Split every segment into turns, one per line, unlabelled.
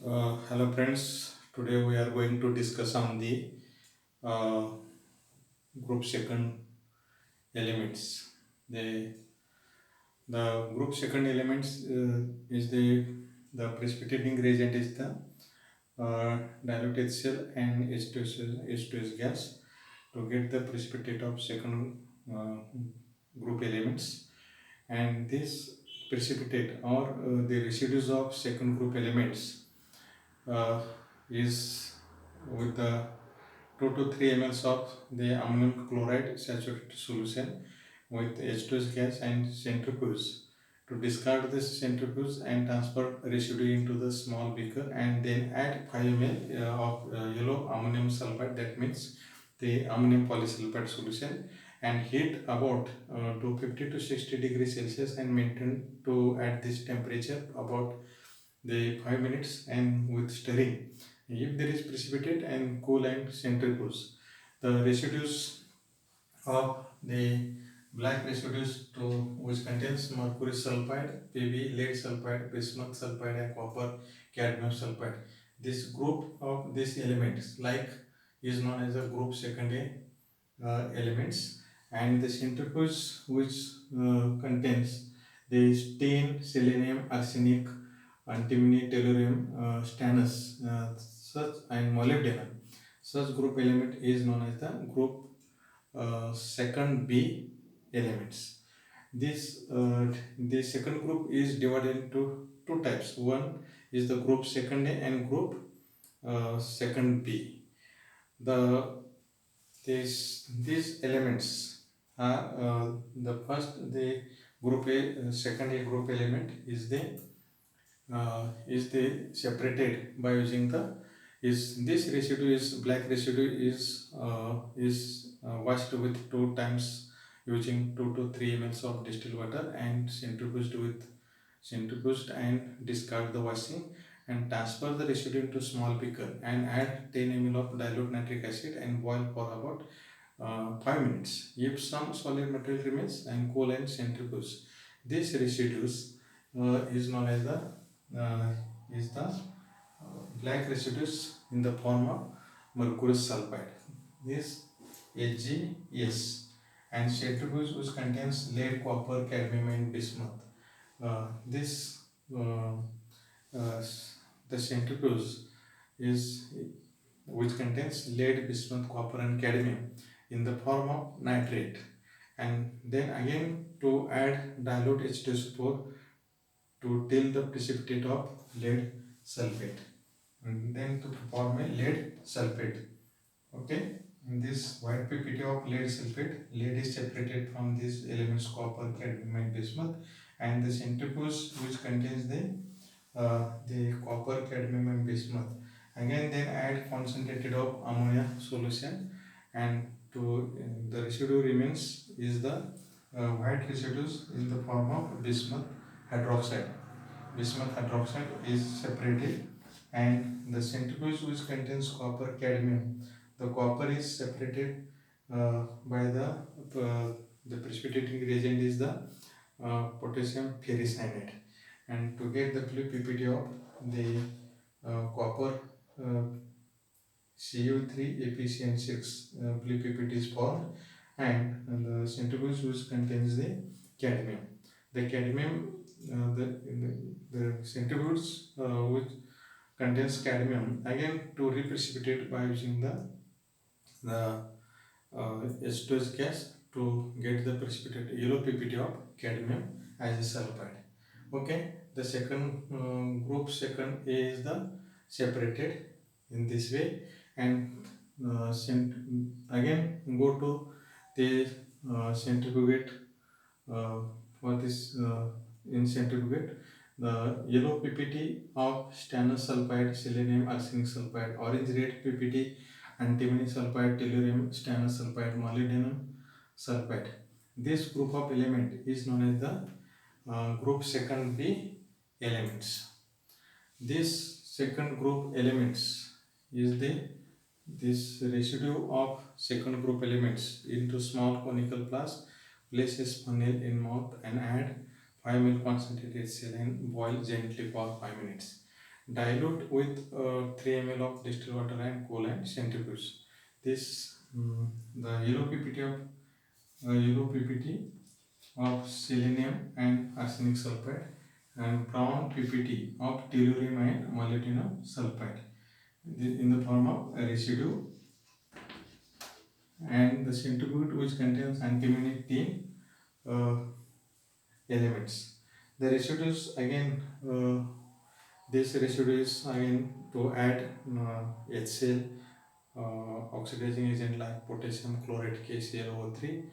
Hello friends, today we are going to discuss on the uh, group second elements. The group second elements is the precipitating reagent is the dilute HCl and H2S gas to get the precipitate of second group elements, and this precipitate or the residues of second group elements uh, is with the 2 to 3 ml of the ammonium chloride saturated solution with H2S gas and centrifuge to discard this centrifuge and transfer residue into the small beaker, and then add 5 ml of yellow ammonium sulfide, that means the ammonium polysulfide solution, and heat about 250 to 60 degrees Celsius and maintain to at this temperature about the 5 minutes and with stirring. If there is precipitate and cool and centrifuge, the residues of the black residues to which contains mercury sulfide, Pb, lead sulfide, bismuth sulfide and copper cadmium sulfide. This group of these elements like is known as the group secondary elements, and the centrifuge which contains the tin, selenium, arsenic, antimony, tellurium, stannous, such and molybdenum. Such group element is known as the group second B elements. The second group is divided into two types. One is the group second A and group second B. The these elements are the first the group A second A group element is the separated by using the is this residue is black residue is washed with 2 times using 2 to 3 ml of distilled water and centrifuged and discard the washing and transfer the residue into small beaker and add 10 ml of dilute nitric acid and boil for about 5 minutes. If some solid material remains and cool and centrifuge, this residues is known as uh, the black residues in the form of mercury sulfide. This HgS, and centrifuge which contains lead, copper, cadmium and bismuth. This uh, the centrifuge is which contains lead, bismuth, copper and cadmium in the form of nitrate, and then again to add dilute H2SO4 to till the precipitate of lead sulfate, and then to form a lead sulfate. Okay, in this white PPT of lead sulfate, lead is separated from these elements copper, cadmium and bismuth, and the centrifuge which contains the copper, cadmium and bismuth. Again then add concentrated of ammonia solution, and to the residue remains is the white residues in the form of bismuth hydroxide. Bismuth hydroxide is separated, and the centrifuge which contains copper, cadmium. The copper is separated by the precipitating reagent is the potassium ferricyanide, and to get the PPT of the copper Cu3 ApCN6 PPT is formed, and the centrifuge which contains the cadmium. The cadmium, the centrifuge which contains cadmium again to reprecipitate by using the H2S gas to get the precipitate yellow PPT of cadmium as a sulfide. Okay, the second group second A is the separated in this way, and again go to the centrifugate for this in centrifugate the yellow PPT of stannous sulfide, selenium, arsenic sulfide, orange red PPT, antimony sulfide, tellurium, stannous sulfide, molybdenum sulfide. This group of element is known as the group second B elements. This second group elements is this residue of second group elements into small conical flask. Place a funnel in mouth and add 5 ml concentrated saline. Boil gently for 5 minutes. Dilute with 3 ml of distilled water and cool and centrifuge. This the yellow PPT of selenium and arsenic sulfide, and brown PPT of tellurium and molybdenum sulfide in the form of a residue, and the centrifuge which contains antimony tin elements. The residues again, this residue is again to add HCl oxidizing agent like potassium chlorate KClO3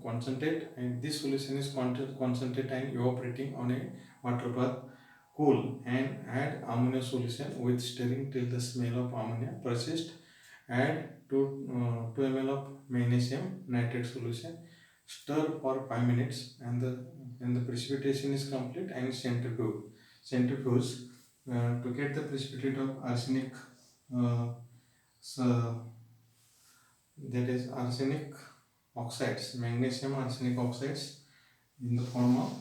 concentrate, and this solution is concentrate and evaporating on a water bath. Cool and add ammonia solution with stirring till the smell of ammonia persists. Add 2 ml of magnesium nitrate solution. Stir for 5 minutes, and the precipitation is complete, and centrifuge to get the precipitate of arsenic. So that is arsenic oxides, magnesium arsenic oxides in the form of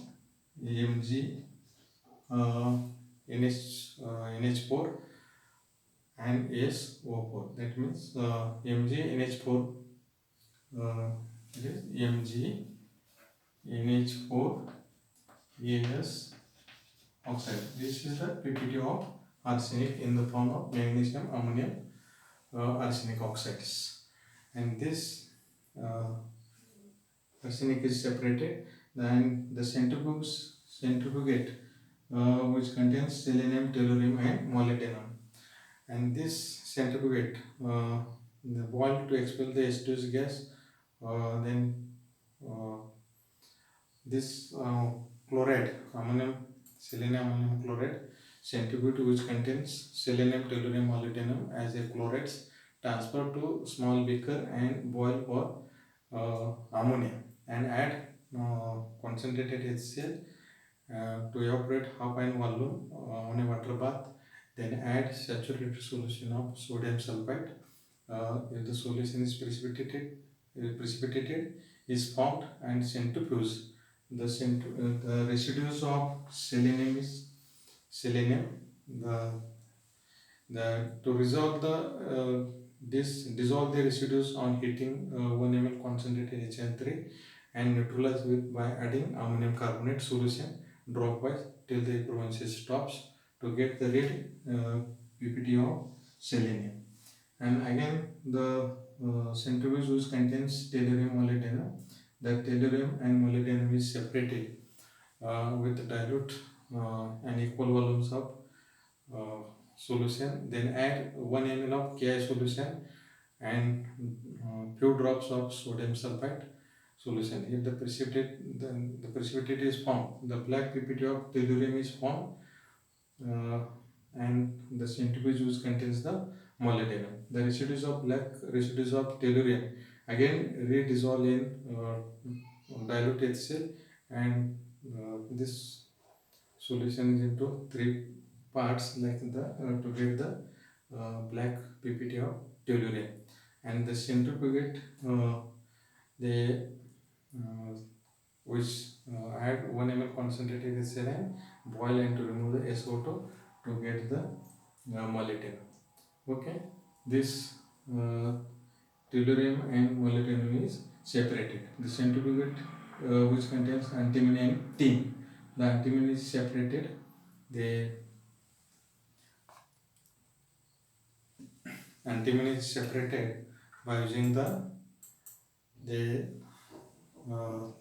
Mg NH4 and SO4. That means MgNH4, it is MgNH4 AS oxide. This is the PPT of arsenic in the form of magnesium ammonium arsenic oxides, and this arsenic is separated. Then the centrifugate which contains selenium, tellurium and molybdenum, and this centrifugate boiled to expel the H2S gas. Then this chloride, selenium ammonium chloride centrifuge which contains selenium, tellurium, molybdenum as a chlorides transferred to small beaker and boil for ammonia, and add concentrated HCl to evaporate half an volume on a water bath. Then add saturated solution of sodium sulfide. If the solution is precipitated is formed and centrifuge. The residues of selenium is selenium. To resolve dissolve the residues on heating 1 ml concentrated HN3 and neutralize with by adding ammonium carbonate solution dropwise till the effervescence stops to get the red PPT of selenium. And again the centrifuge which contains tellurium molybdenum. The tellurium and molybdenum is separated with dilute and equal volumes of solution. Then add 1 ml of Ki solution and few drops of sodium sulfide solution. If the precipitate, then the precipitate is formed. The black PPT of tellurium is formed, and the centrifuge which contains the molybdenum. The residues of tellurium again redissolve in dilute HCl, and this solution is into 3 parts like the to get the black PPT of tellurium. And the centrifugate they which add 1 ml concentrated HCl and boil and to remove the SO2 to get the molybdenum. Okay, this tellurium and molybdenum is separated. The centrifugate which contains antimony and tin. The antimony is separated. The antimony is separated by using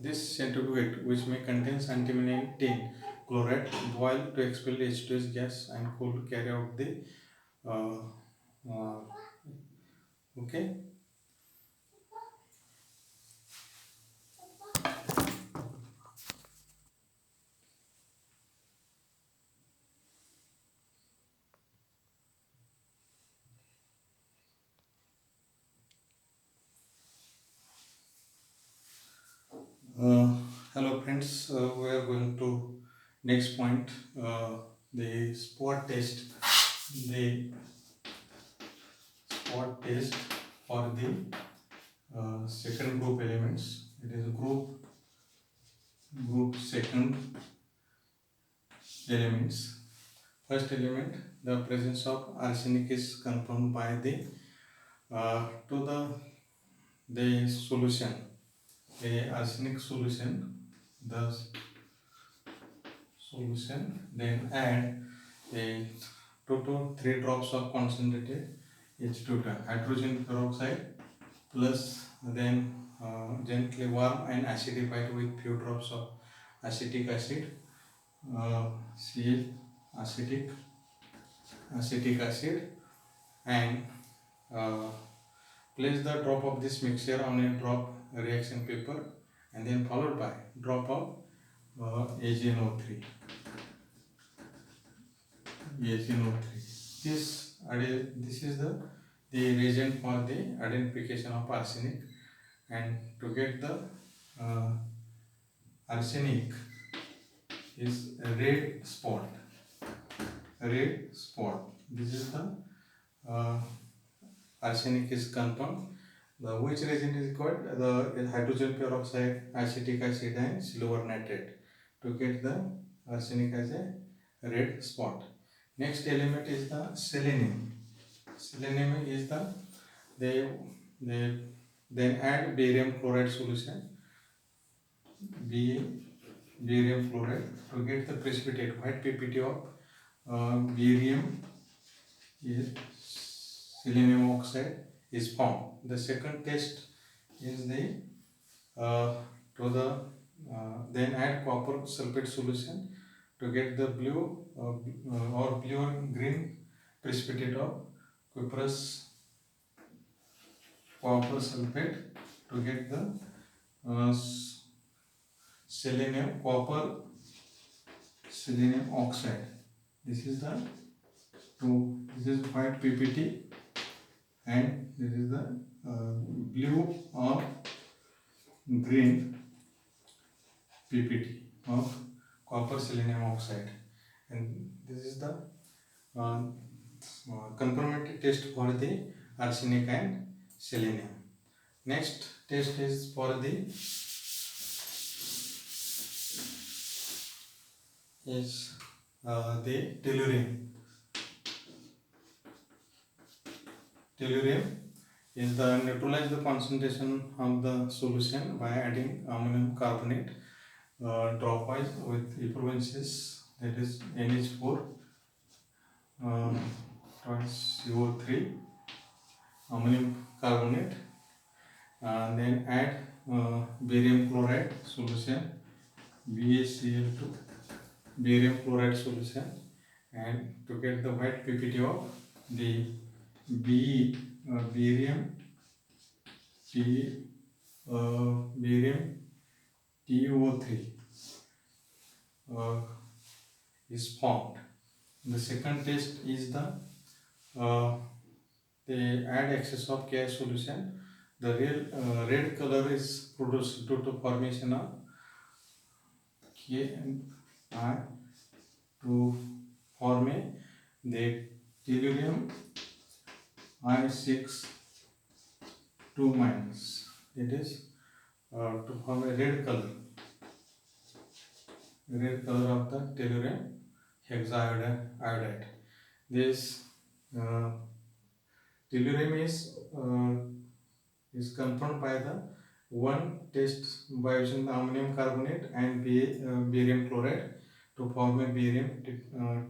this centrifugate which may contains antimony and tin chloride boil to expel H2S gas and cool to carry out the okay. Hello friends, we are going to next point, the spot test. The spot test for the second group elements. It is group second elements. First element, the presence of arsenic is confirmed by the solution, a arsenic solution, the solution, then add a 2 to 3 drops of concentrated H2 hydrogen peroxide plus then gently warm and acidified with few drops of acetic acid, Cl acetic acid, and uh, place the drop of this mixture on a drop reaction paper and then followed by drop of AgNO3. This is the reagent for the identification of arsenic, and to get the uh, arsenic is a red spot. This is the arsenic is confirmed. Which reagent is required? The hydrogen peroxide, acetic acid, and silver nitrate to get the arsenic as a red spot. Next element is the selenium. Selenium is they then add barium chloride solution, barium chloride, to get the precipitate white PPT of barium is selenium oxide is formed. The second test is then add copper sulfate solution to get the blue or blue and green precipitate of cuprous copper sulfate to get the selenium oxide. This is white PPT, and this is the blue or green PPT of copper selenium oxide, and this is the confirmatory test for the arsenic and selenium. Next test is for the tellurium. Tellurium is the neutralize the concentration of the solution by adding ammonium carbonate dropwise with effervescence, that is NH4 twice CO3 ammonium carbonate, and then add barium chloride solution, BaCl2 barium chloride solution, and to get the white PPT of the barium TO3 is formed. The second test is they add excess of Ki solution. The real red color is produced due to formation of Ki to form the tellurium I6 2 minus. It is to form a red color of the tellurium hexaiodide. This tellurium is confirmed by the one test by using the ammonium carbonate and barium chloride to form a barium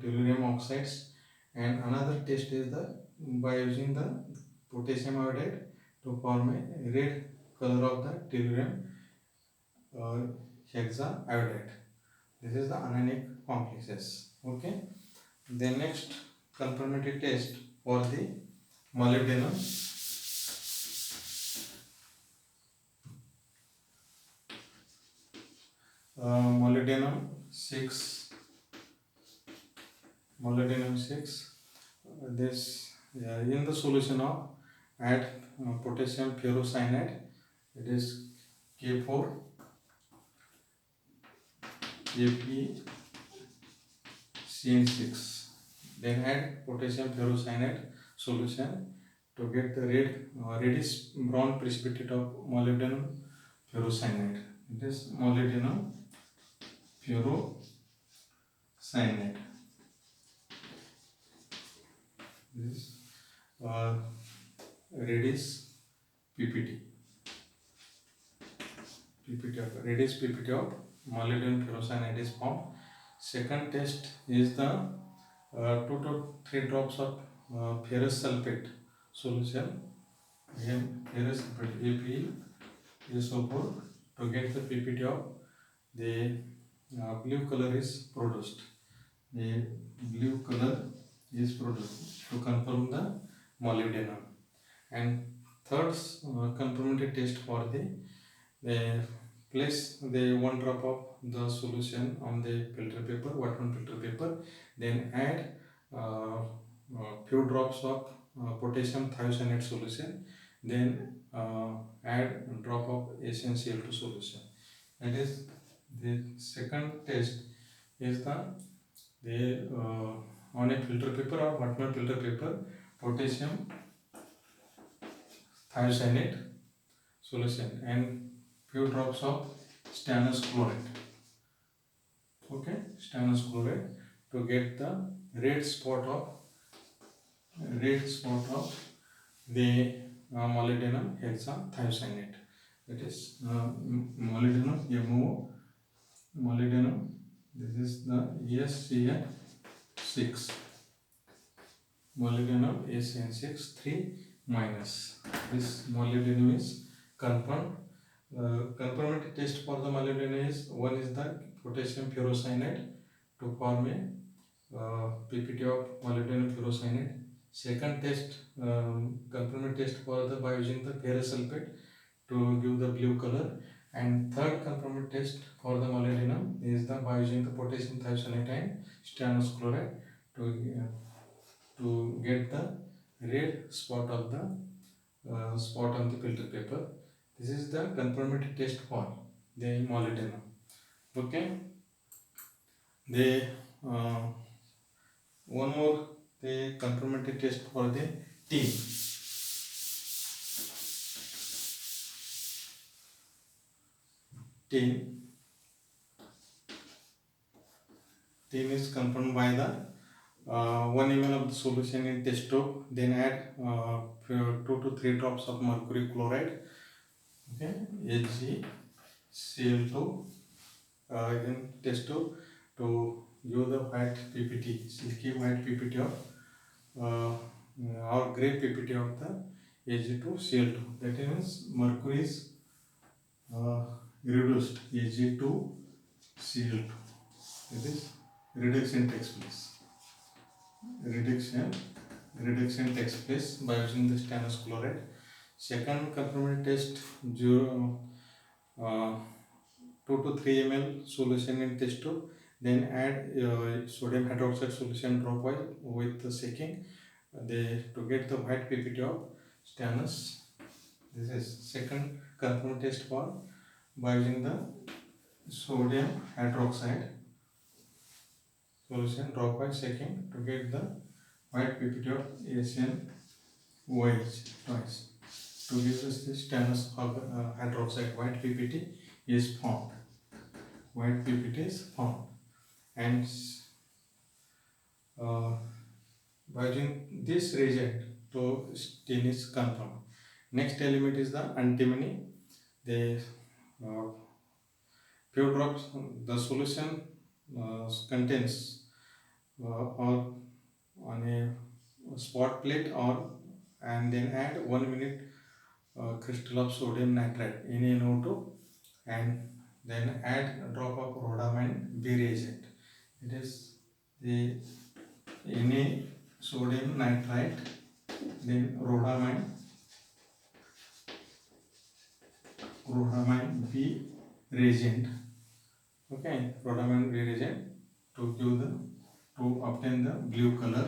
tellurium oxides, and another test is by using the potassium iodide to form a red color of the tellurium hexaiodide. This is the anionic complexes. Okay. The next confirmatory test for the molybdenum. Molybdenum 6. This in the solution of add potassium ferrocyanide. It is K4 FeCN6. Then add potassium ferrocyanide solution to get the reddish brown precipitate of molybdenum ferrocyanide. It is molybdenum ferrocyanide. This is Redis PPT. Redis PPT of molybdenum ferrocyanide is formed. Second test is the 2 to 3 drops of ferrous sulfate solution. Again, ferrous sulfate ApSO4 to get the PPT of the blue color is produced. The blue color is produced to confirm the molybdenum. And third confirmatory test for the place the 1 drop of the solution on the filter paper, Whitman filter paper, then add few drops of potassium thiocyanate solution, then add a drop of ACnCl2 solution. That is the second test is the on a filter paper or Whitman filter paper, potassium thiocyanate solution and few drops of stannous chloride. Okay, stannous chloride to get the red spot of the molybdenum hexathiocyanate. That is molybdenum MO molybdenum. This is the SCN6. Molybdenum SCN6 3 minus. This molybdenum is confirmed. Confirmatory test for the molybdenum is one is the potassium ferrocyanide to form a PPT of molybdenum ferrocyanide. Second test, confirmatory test for the by using the ferrous sulfate to give the blue color. And third confirmatory test for the molybdenum is the by using the potassium thiocyanate and stannous chloride to get the red spot of the spot on the filter paper. This is the confirmatory test for the molybdenum. Okay. The one more the confirmatory test for the tin. Tin is confirmed by the 1 ml of the solution in test tube, then add 2 to 3 drops of mercury chloride, okay, HgCl2 in test tube to give the white PPT, silky white PPT of or grey PPT of the Ag2Cl2. That means mercury is reduced Ag2Cl2. That is reduction takes place. Reduction takes place by using the stannous chloride. Second confirmatory test 2 to 3 ml solution in test tube, then add sodium hydroxide solution dropwise with the shaking to get the white PPT of stannous. This is second confirmatory test for by using the sodium hydroxide solution dropwise shaking to get the white PPT of ACnOH twice. To give us the stannous hydroxide, white PPT is formed. White PPT is formed, and by using this reagent, to tin is confirmed. Next element is the antimony. The few drops the solution contains or on a spot plate or and then add 1 minute crystal of sodium nitrate NaNO2 and then add a drop of rhodamine B reagent. It is the Na sodium nitrite, then rhodamine B reagent. Okay, rhodamine B reagent to obtain the blue color,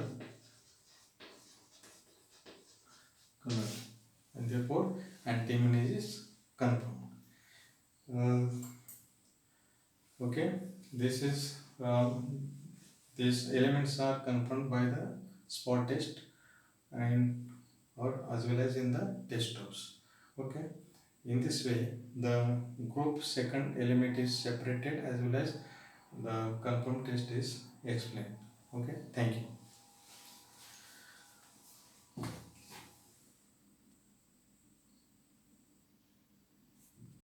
and therefore antimony is confirmed. Okay, this is these elements are confirmed by the spot test and or as well as in the test tubes. Okay, in this way the group second element is separated as well as the confirmed test is explained. Okay, thank you.